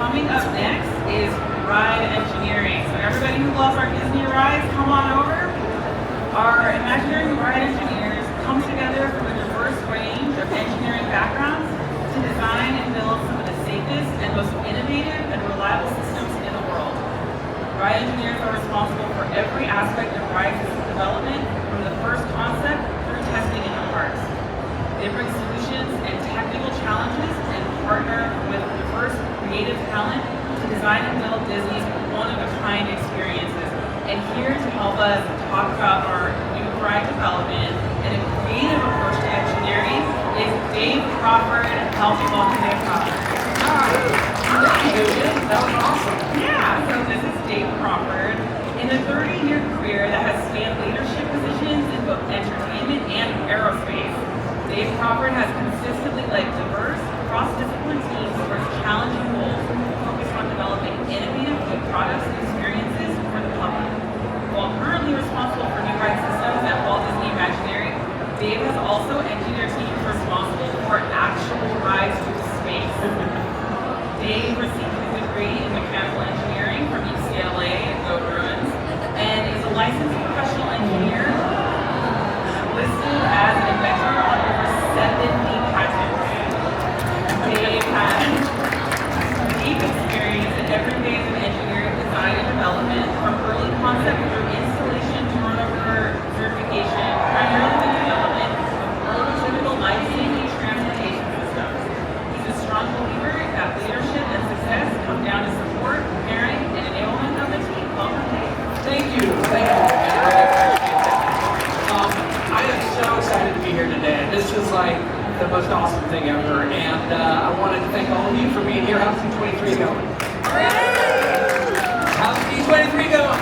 coming up next is ride engineering. So everybody who loves our Disney rides, come on over. Our Imagineering ride engineers come together from a diverse range of engineering backgrounds to design and build some of the safest and most innovative and reliable systems in the world. Ride engineers are responsible for every aspect of ride system development, from the first concept through testing in the parks. They bring solutions and technical challenges and partner with diverse creative talent to design and build Disney's one-of-a-kind experiences. And here to help us talk about our new ride development and a creative approach to engineering is Dave Crawford. Help me welcome Dave Crawford. That was awesome. Yeah, so this is Dave Crawford. In a 30-year career that has spanned leadership positions in both entertainment and aerospace, Dave Crawford has consistently led diverse, cross-discipline teams towards challenging goals focused on developing innovative new products and experiences for the public. While currently responsible for new ride systems at Walt Disney Imagineering, Dave has also engineered teams responsible for actual rides through space. Dave received his degree in mechanical engineering from UCLA and Go Bruins, and is a licensed professional engineer listed as an inventor on over 70 patents. Dave has deep experience in every phase of engineering design and development, from early concept through installation to runover certification, primarily the development of prototypical life safety transportation systems. He's a strong believer that leadership and success come down to support, pairing, and enablement of the team. Welcome, Dave. Thank you. Thank you. I appreciate that. I am so excited to be here today. This is like the most awesome thing ever, and I wanted to thank all of you for being here. How's D23 going? How's D23 going?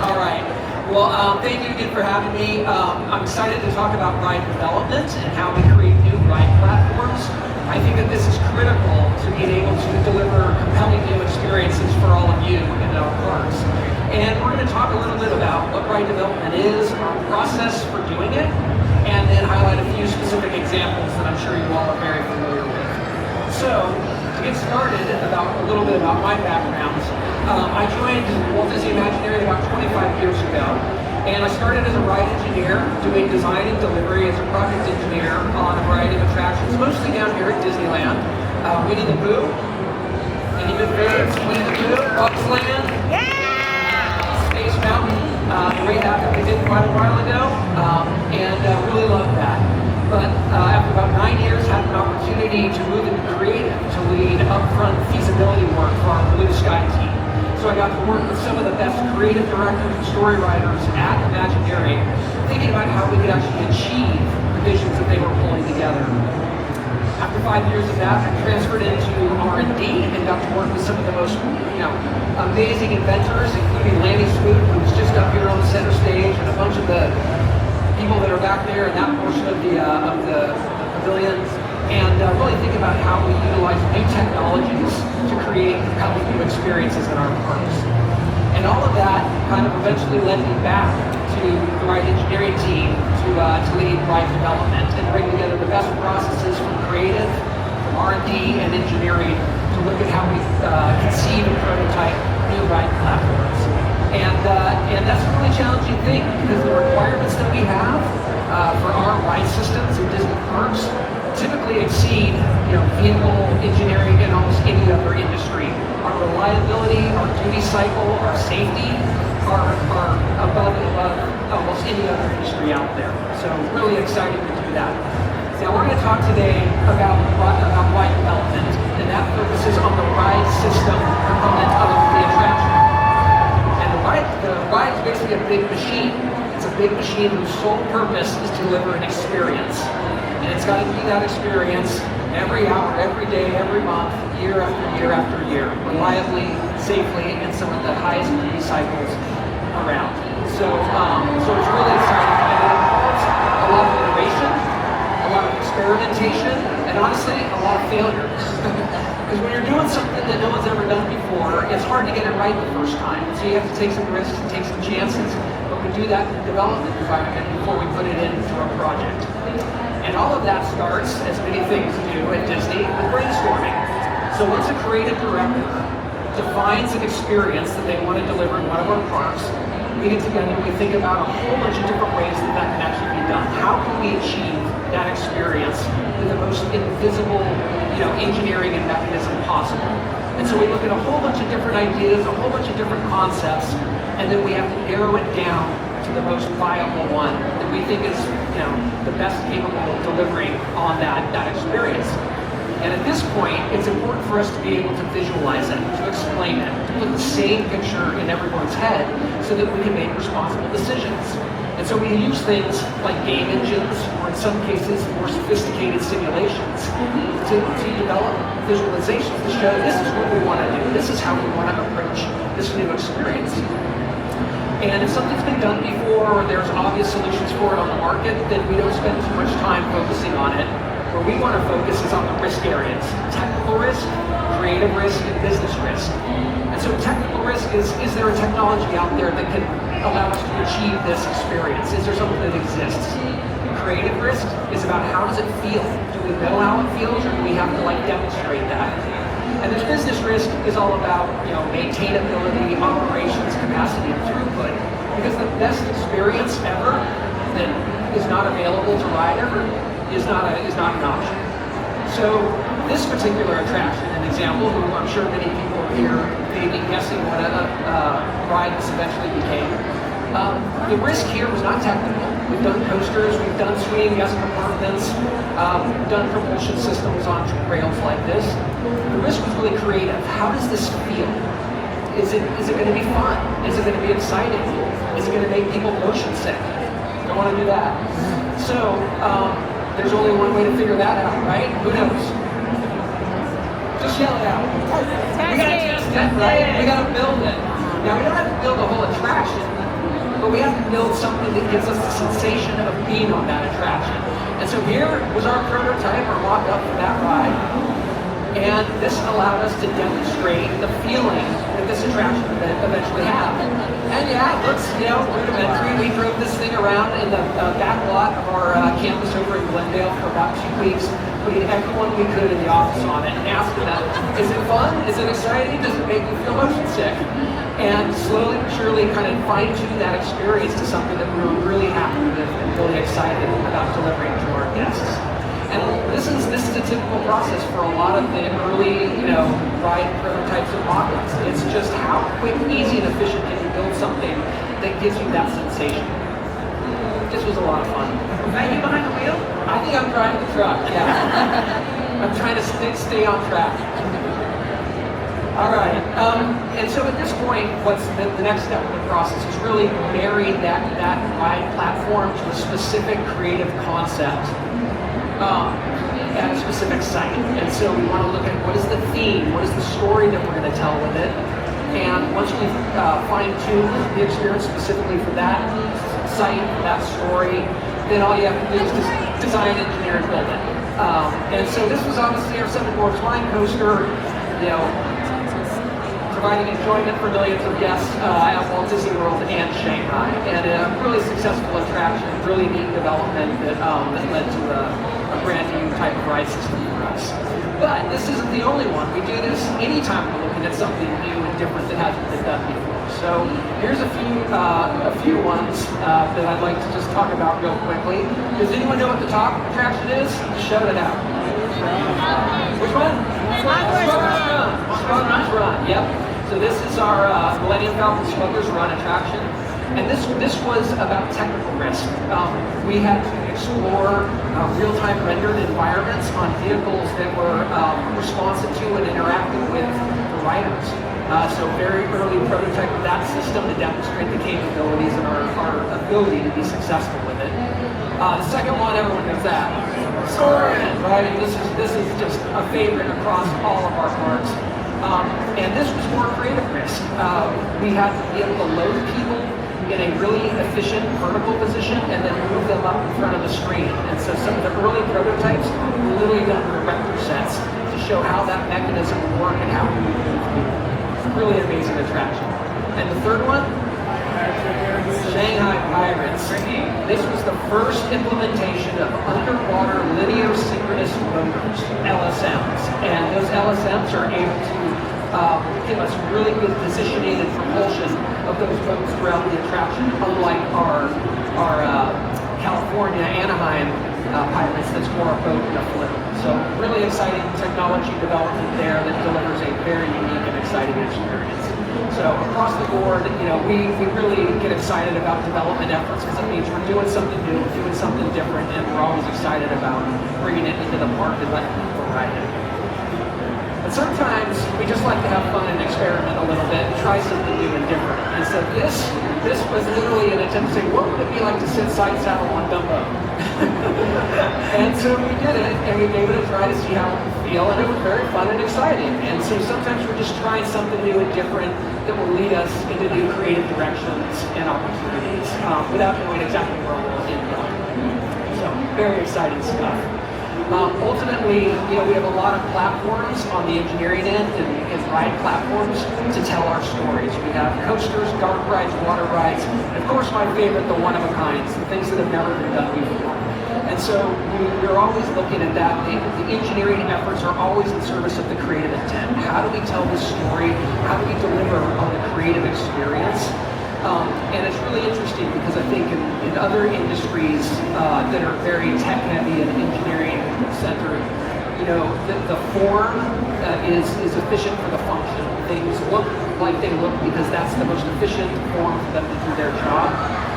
All right. Well, thank you again for having me. I'm excited to talk about ride development and how we create new ride platforms. I think that this is critical to being able to deliver compelling new experiences for all of you in our parks. And we're going to talk a little bit about what ride development is, our process for doing it, and then highlight a few specific examples that I'm sure you all are very familiar with. So, to get started, a little bit about my background. I joined Walt Disney Imagineering about 25 years ago, and I started as a ride engineer, doing design and delivery as a project engineer on a variety of attractions, mostly down here at Disneyland. Winnie the Pooh, any good favorites? Winnie the Pooh, Bugs Land, Space Mountain, the raid that we did quite a while ago, and really loved that. But after about 9 years, had an opportunity to move into creative to lead upfront feasibility work for our Blue Sky team. So I got to work with some of the best creative directors and story writers at Imagineering, thinking about how we could actually achieve the visions that they were pulling together. After 5 years of that, I transferred into R&D and got to work with some of the most, amazing inventors, including Lanny Smoot, who's just up here on the center stage, and a bunch of the people that are back there in that portion of the pavilion, and really think about how we utilize new technologies to create compelling new experiences in our parks. And all of that kind of eventually led me back to the ride engineering team to lead ride development and bring together the best processes from creative, from R&D, and engineering to look at how we conceive and prototype new ride platforms. And that's a really challenging thing, because the requirements that we have for our ride systems in Disney parks typically exceed vehicle engineering in almost any other industry. Our reliability, our duty cycle, our safety are above and above almost any other industry out there. So really excited to do that. Now we're going to talk today about ride development, and that focuses on the ride system component of the attraction. And the ride is basically a big machine. It's a big machine whose sole purpose is to deliver an experience. And it's got to be that experience every hour, every day, every month, year after year after year, reliably, safely, and some of the highest duty cycles around. So it's really exciting. And it involves a lot of innovation, a lot of experimentation, and honestly, a lot of failure. Because when you're doing something that no one's ever done before, it's hard to get it right the first time. So you have to take some risks and take some chances. But we do that in the development environment before we put it into a project. And all of that starts, as many things do at Disney, with brainstorming. So So once a creative director defines an experience that they want to deliver in one of our parks, we get together and we think about a whole bunch of different ways that that can actually be done. How can we achieve that experience with the most invisible, engineering and mechanism possible? And so we look at a whole bunch of different ideas, a whole bunch of different concepts, and then we have to narrow it down to the most viable one that we think is, the best capable of delivering on that experience. And at this point, it's important for us to be able to visualize it, to explain it, to put the same picture in everyone's head so that we can make responsible decisions. And so we use things like game engines, or in some cases, more sophisticated simulations to develop visualizations to show this is what we want to do, this is how we want to approach this new experience. And if something's been done before, or there's obvious solutions for it on the market, then we don't spend too much time focusing on it. Where we want to focus is on the risk areas: technical risk, creative risk, and business risk. And so technical risk is there a technology out there that can allow us to achieve this experience? Is there something that exists? Creative risk is about how does it feel? Do we know how it feels, or do we have to demonstrate that? And this business risk is all about maintainability, operations, capacity, and throughput. Because the best experience ever that is not available to rider is not an option. So this particular attraction, an example, who I'm sure many people here may be guessing what a ride this eventually became. The risk here was not technical. We've done coasters, we've done swinging guest compartments, we've done propulsion systems on rails like this. The risk was really creative. How does this feel? Is it going to be fun? Is it going to be exciting? Is it going to make people motion sick? Don't want to do that. So there's only one way to figure that out, right? Who knows? Just yell it out. We gotta test it, right? We gotta build it. Now we don't have to build a whole attraction, but we have to build something that gives us the sensation of being on that attraction. And so here was our prototype, or mock-up for that ride. And this allowed us to demonstrate the feeling that this attraction would eventually have. And yeah, it looks, rudimentary. We drove this thing around in the back lot of our campus over in Glendale for about 2 weeks, putting everyone we could in the office on it and asking them, is it fun? Is it exciting? Does it make you feel motion sick? And slowly but surely kind of fine-tune that experience to something that we were really happy with and really excited about delivering to our guests. And this is a typical process for a lot of the early, ride prototypes and mock-ups. It's just how quick, easy, and efficient can you build something that gives you that sensation. This was a lot of fun. Was that you behind the wheel? I think I'm driving the truck, yeah. I'm trying to stay on track. All right, and so at this point, what's the next step in the process is really marrying that ride platform to a specific creative concept. At a specific site. And so we want to look at what is the theme, what is the story that we're going to tell with it. And once we've fine-tuned the experience specifically for that site, for that story, then all you have to do is just design, engineer, and build it. And so this was obviously our 7-board flying coaster, providing enjoyment for millions of guests at Walt Disney World and Shanghai. And a really successful attraction, really neat development that led to a brand new type of ride system for us. But this isn't the only one. We do this anytime we're looking at something new and different that hasn't been done before. So here's a few ones that I'd like to just talk about real quickly. Does anyone know what the top attraction is? Shout it out. Which one? Smuggler's Run. Yep. So this is our Millennium Falcon Smuggler's Run attraction. And this was about technical risk. We had to explore real-time rendered environments on vehicles that were responsive to and interacting with the riders. So very early prototype of that system to demonstrate the capabilities and our ability to be successful with it. The second one, everyone knows that. Soarin', right? This is just a favorite across all of our parks. And this was more creative risk. We had to be able to load people in a really efficient vertical position and then move them up in front of the screen. And so some of the early prototypes were literally done with erector sets to show how that mechanism would work and how we would move people. Really amazing attraction. And the third one, Shanghai Pirates. This was the first implementation of underwater linear synchronous motors, LSMs. And those LSMs lamps are able to give us really good positioning and propulsion of those boats throughout the attraction, unlike our California, Anaheim pilots that's more a boat and a float. So really exciting technology development there that delivers a very unique and exciting experience. So across the board, we really get excited about development efforts because it means we're doing something new, doing something different, and we're always excited about bringing it into the park and letting people ride it. But sometimes we just like to have fun and experiment a little bit and try something new and different. And so this was literally an attempt to say, what would it be like to sit side saddle on Dumbo? And so we did it, and we gave it a try to see how it would feel, and it was very fun and exciting. And so sometimes we're just trying something new and different that will lead us into new creative directions and opportunities without knowing exactly where we'll end up. So very exciting stuff. Ultimately, we have a lot of platforms on the engineering end and ride platforms to tell our stories. We have coasters, dark rides, water rides, and of course my favorite, the one-of-a-kinds, the things that have never been done before. And so we're always looking at that. The engineering efforts are always in service of the creative intent. How do we tell this story? How do we deliver on the creative experience? And it's really interesting because I think in other industries that are very tech-heavy and engineering-centered, the form is efficient for the function. Things look like they look because that's the most efficient form for them to do their job.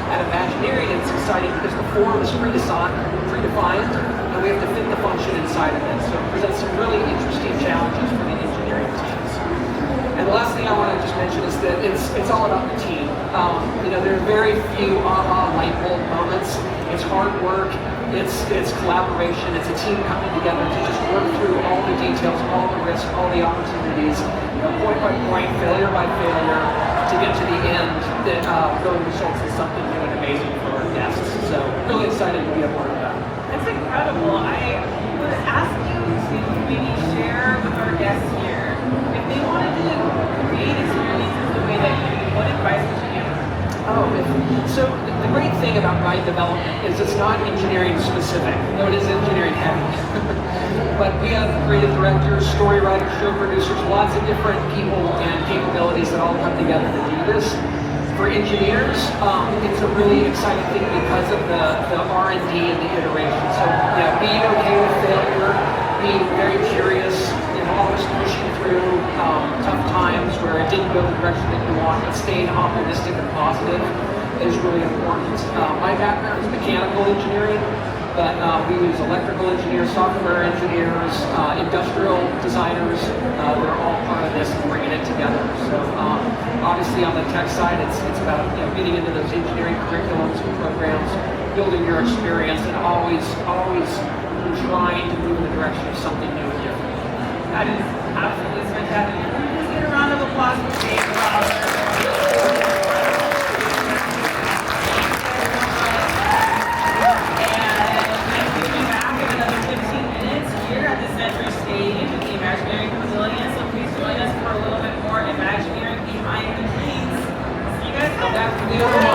At Imagineering, it's exciting because the form is predefined, and we have to fit the function inside of it. So it presents some really interesting challenges for the engineering teams. And the last thing I want to just mention is that it's all about the team. There are very few aha light bulb moments. It's hard work. It's collaboration. It's a team coming together to just work through all the details, all the risks, all the opportunities, point by point, failure by failure, to get to the end that really results in something new and amazing for our guests. So really excited to be a part of that. That's incredible. I would ask you to maybe share with our guests here, if they wanted to create experiences the way that you do, what advice would you give them? So the great thing about ride development is it's not engineering specific, though it is engineering heavy. But we have creative directors, story writers, show producers, lots of different people and capabilities that all come together to do this. For engineers, it's a really exciting thing because of the R&D and the iteration. So being okay with failure, being very curious, always pushing through tough times where it didn't go the direction that you want, but staying optimistic and positive is really important. My background is mechanical engineering, but we use electrical engineers, software engineers, industrial designers. They're all part of this and bringing it together. So obviously on the tech side, it's about getting into those engineering curriculums and programs, building your experience, and always trying to move in the direction of something new and different. That is absolutely fantastic. Please get a round of applause for Dave Crawford. And we'll be back in another 15 minutes here at the Century Stage at the Imagineering Pavillion. So please join us for a little bit more Imagineering behind the scenes. See you guys then.